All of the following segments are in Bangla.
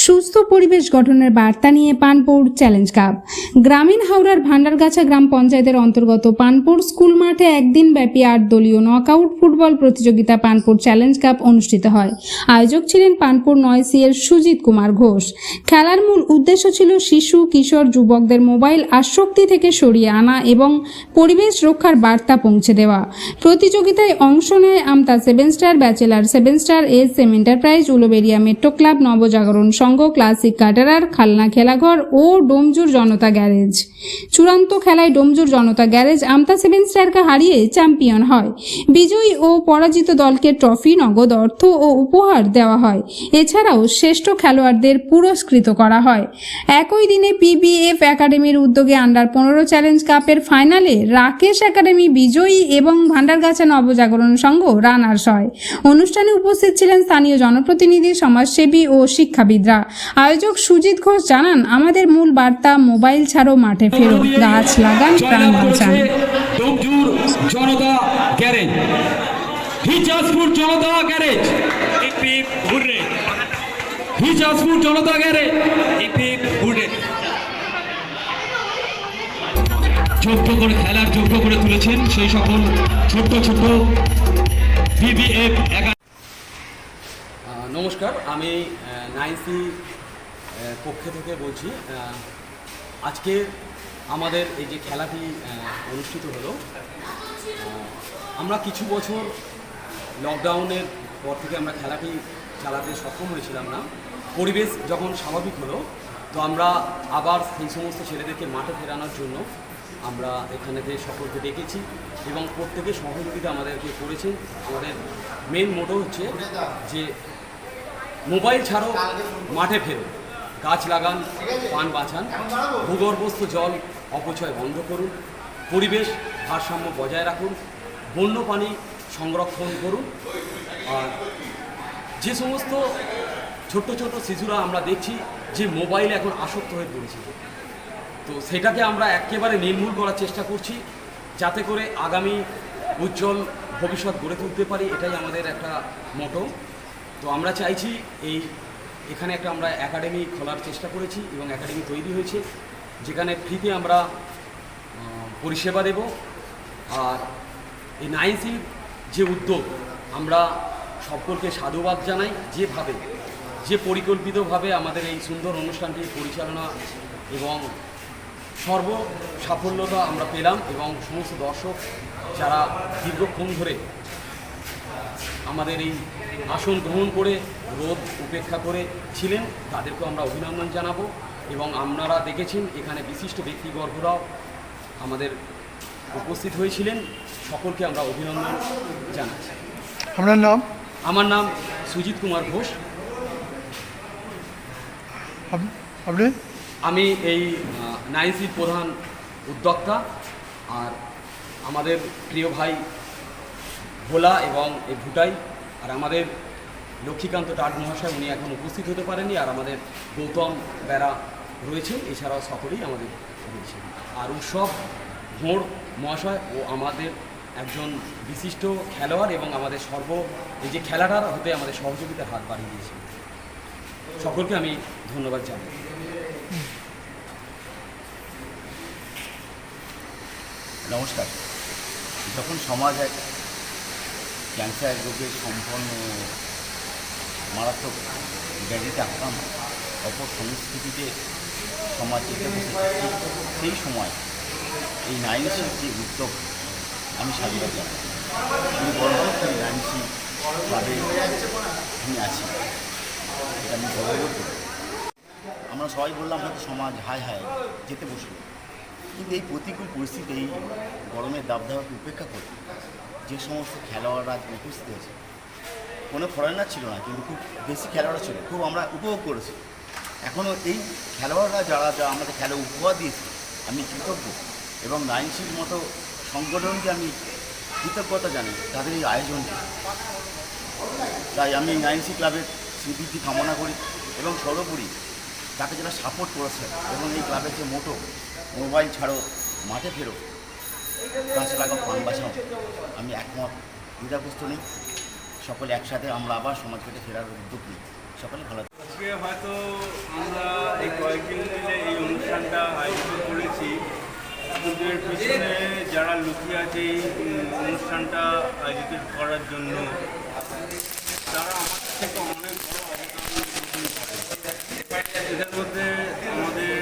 সুস্থ পরিবেশ গঠনের বার্তা নিয়ে পানপুর চ্যালেঞ্জ কাপ। গ্রামীণ হাওড়ার ভান্ডারগাছা গ্রাম পঞ্চায়েতের অন্তর্গত পানপুর স্কুল মাঠে একদিন ব্যাপী 8 দলীয় নকআউট ফুটবল প্রতিযোগিতা পানপুর চ্যালেঞ্জ কাপ অনুষ্ঠিত হয়। আয়োজক ছিলেন পানপুর 9C এর সুজিত কুমার ঘোষ। খেলার মূল উদ্দেশ্য ছিল শিশু কিশোর যুবকদের মোবাইল আসক্তি থেকে সরিয়ে আনা এবং পরিবেশ রক্ষার বার্তা পৌঁছে দেওয়া। প্রতিযোগিতায় অংশ নেয় Amta 7 star, bachelor 7 star, SM enterprise, Uluberia metro club, Nabajagaran Sangha, classic caterer, Khalna Khelaghar ও ডোমজুর জনতা গ্যারেজ। চূড়ান্ত খেলায় ডোমজুর জনতা গ্যারেজ আমতা 7 স্টারকে হারিয়ে চ্যাম্পিয়ন হয়। বিজয়ী ও পরাজিত দলকে ট্রফি, নগদ অর্থ ও উপহার দেওয়া হয়। এছাড়াও শ্রেষ্ঠ খেলোয়াড়দের পুরস্কৃত করা হয়। একই দিনে PBF একাডেমির উদ্যোগে আন্ডার-15 চ্যালেঞ্জ কাপের ফাইনালে রাকেশ একাডেমি বিজয়ী এবং ভান্ডারগাছা নবজাগরণ সংঘ রানার্স হয়। অনুষ্ঠানে উপস্থিত ছিলেন স্থানীয় জনপ্রতিনিধি, সমাজসেবী ও শিক্ষাবিদরা। আয়োজক সুজিত ঘোষ জানান, আমাদের মূল বার্তা মোবাইল ছাড়ো, মাঠে ফেরো, গাছ লাগান, প্রাণ বাঁচান। ডোমজুর জনতা গ্যারেজ, হিজাজপুর জনতা গ্যারেজ, হিজাজপুর জনতা গ্যারেজ যোগ্য করে খেলার যোগ্য করে তুলেছেন সেই সকল ছোট্ট ছোট্ট PBF। নমস্কার, আমি 9C পক্ষ থেকে বলছি। আজকে আমাদের এই যে খেলাটি অনুষ্ঠিত হলো, আমরা কিছু বছর লকডাউনের পর থেকে আমরা খেলাটি চালাতে সক্ষম হয়েছিলাম না। পরিবেশ যখন স্বাভাবিক হলো, তো আমরা আবার সেই সমস্ত ছেলেদেরকে মাঠে ফেরানোর জন্য আমরা এখানেতে সকলকে ডেকেছি এবং প্রত্যেকে সহযোগিতা আমাদেরকে করেছেন। আমাদের মেন মোটো হচ্ছে যে মোবাইল ছাড়ো, মাঠে ফেরো, গাছ লাগান, প্রাণ বাঁচান, ভূগর্ভস্থ জল অপচয় বন্ধ করুন, পরিবেশ ভারসাম্য বজায় রাখুন, বন্যপ্রাণী সংরক্ষণ করুন। আর যে সমস্ত ছোট্ট ছোট্ট শিশুরা আমরা দেখছি যে মোবাইলে এখন আসক্ত হয়ে পড়েছে, তো সেটাকে আমরা একেবারে নির্মূল করার চেষ্টা করছি, যাতে করে আগামী উজ্জ্বল ভবিষ্যৎ গড়ে তুলতে পারি। এটাই আমাদের একটা মোটো। তো আমরা চাইছি এখানে একটা আমরা একাডেমি খোলার চেষ্টা করেছি এবং একাডেমি তৈরি হয়েছে, যেখানে ফ্রিতে আমরা পরিষেবা দেব। আর এই 9Cর যে উদ্যোগ, আমরা সকলকে সাধুবাদ জানাই। যে পরিকল্পিতভাবে আমাদের এই সুন্দর অনুষ্ঠানটি পরিচালনা এবং সর্ব সাফল্যতা আমরা পেলাম, এবং সমস্ত দর্শক যারা দীর্ঘক্ষণ ধরে আমাদের এই আসন গ্রহণ করে রোদ উপেক্ষা করে ছিলেন, তাদেরকেও আমরা অভিনন্দন জানাবো। এবং আপনারা দেখেছেন এখানে বিশিষ্ট ব্যক্তিবর্গরাও আমাদের উপস্থিত হয়েছিলেন, সকলকে আমরা অভিনন্দন জানাচ্ছি। আপনার নাম? আমার নাম সুজিত কুমার ঘোষ। আপনি? আমি এই 9Cর প্রধান উদ্যোক্তা। আর আমাদের প্রিয় ভাই ভোলা এবং এই ভুটাই, আর আমাদের লক্ষ্মীকান্ত টাট মহাশয়, উনি এখন উপস্থিত হতে পারেননি, আর আমাদের গৌতম বেরা রয়েছেন, এছাড়াও সকলেই আমাদের রয়েছেন। আর উৎসব ভোঁড় মহাশয় ও আমাদের একজন বিশিষ্ট খেলোয়াড় এবং আমাদের এই যে খেলাটার হতে আমাদের সহযোগিতার হাত বাড়িয়ে দিয়েছে। সকলকে আমি ধন্যবাদ জানাই। নমস্কার। যখন সমাজ এক ক্যান্সার রোগে সম্পন্ন মারাত্মক ব্যাধিতে আক্রান্ত, অপর সংস্কৃতিতে সমাজ যেতে বসেছে, সেই সময় এই 9Cর যে উদ্যোগ, আমি সাধুবাদ জানাই। আমি গর্ব করি 9C ক্লাবে আমি আছি, এটা আমি গর্ব করি। আমরা সবাই বললাম হয়তো সমাজ হায় হায় যেতে বসল, কিন্তু এই প্রতিকূল পরিস্থিতি, এই গরমের দাবদাহকে উপেক্ষা করে যে সমস্ত খেলোয়াড়রা উপস্থিত হয়েছে, কোনো ফরেনার ছিল না, কিন্তু খুব বেশি খেলোয়াড় ছিল, খুব আমরা উপভোগ করেছি। এখনও এই খেলোয়াড়রা যারা আমাদের খেলা উপহার দিয়েছে, আমি কৃতজ্ঞ, এবং 9Cর মতো সংগঠনকে আমি কৃতজ্ঞতা জানাই তাদের এই আয়োজনকে। তাই আমি 9C ক্লাবের শ্রীবৃদ্ধি কামনা করি, এবং সর্বোপরি তাকে যারা সাপোর্ট করেছে, এবং এই ক্লাবের যে মোটো মোবাইল ছাড়ো, মাঠে ফেরো, গাছ লাগাও, প্রাণ বাঁচাও, আমি একমত, দ্বিধাগ্রস্ত নেই। সকলে একসাথে আমরা আবার সমাজকে ফেরার উদ্যোগ নিই। সকলে ভালো থাকুন। আজকে হয়তো আমরা এই কয়েকদিন মিলে এই অনুষ্ঠানটা আয়োজিত করেছি, কিন্তু এর পিছনে যারা লুকিয়ে আছে এই অনুষ্ঠানটা আয়োজিত করার জন্য, তারা আমার থেকে অনেক বড় অবদান করে। এদের মধ্যে আমাদের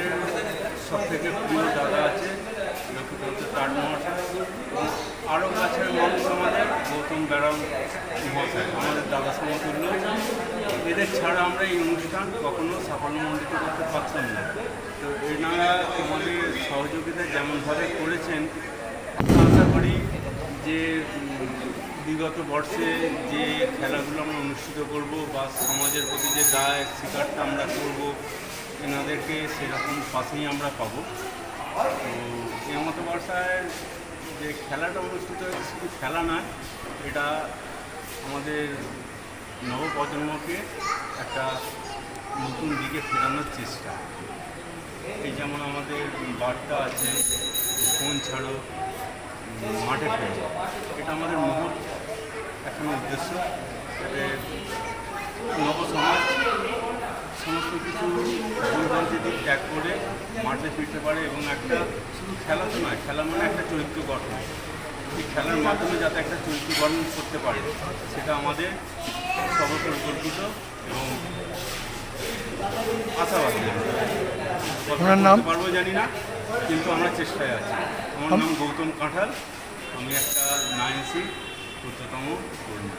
সব থেকে প্রিয় দাদা আছে লক্ষ্মীকান্ত চাট মহাশয়, আরও গাছের মানুষ আমাদের গৌতম বেরাম মহাশয়, আমাদের দাদা সমতুল্য। এদের ছাড়া আমরা এই অনুষ্ঠান কখনো সাফল্যমণ্ডিত করতে পারতাম না। তো এনারা আমাদের সহযোগিতা যেমনভাবে করেছেন, আশা করি যে বিগত বর্ষে যে খেলাগুলো আমরা অনুষ্ঠিত করব বা সমাজের প্রতি যে দায় স্বীকারটা আমরা করব, এনাদেরকে সেরকম পাশেই আমরা পাবো। তো এই মতো বর্ষায় যে খেলাটা অনুষ্ঠিত হয়েছে শুধু খেলা নয়, এটা আমাদের নবপ্রজন্মকে একটা নতুন দিকে ফেরানোর চেষ্টা। এই যেমন আমাদের বার্তা আছে ফোন ছাড়ো, মাঠে ফেরো, এটা আমাদের মহৎ এখন উদ্দেশ্য, যাতে নবসমাজ সমস্ত কিছু ভুলভ্রান্তি দিক ত্যাগ করে মাঠে ফিরতে পারে এবং একটা শুধু খেলা তো নয়, খেলা মানে একটা চরিত্র গঠন। এই খেলার মাধ্যমে যাতে একটা চরিত্র গঠন করতে পারে, সেটা আমাদের সর্বপরিকল্পিত এবং আশাবাদী। আপনার নাম? পারবো জানি না, কিন্তু আমরা চেষ্টায় আছি। আমার নাম গৌতম কাঁঠাল, আমি একটা 9C উচ্চতম কর্মী।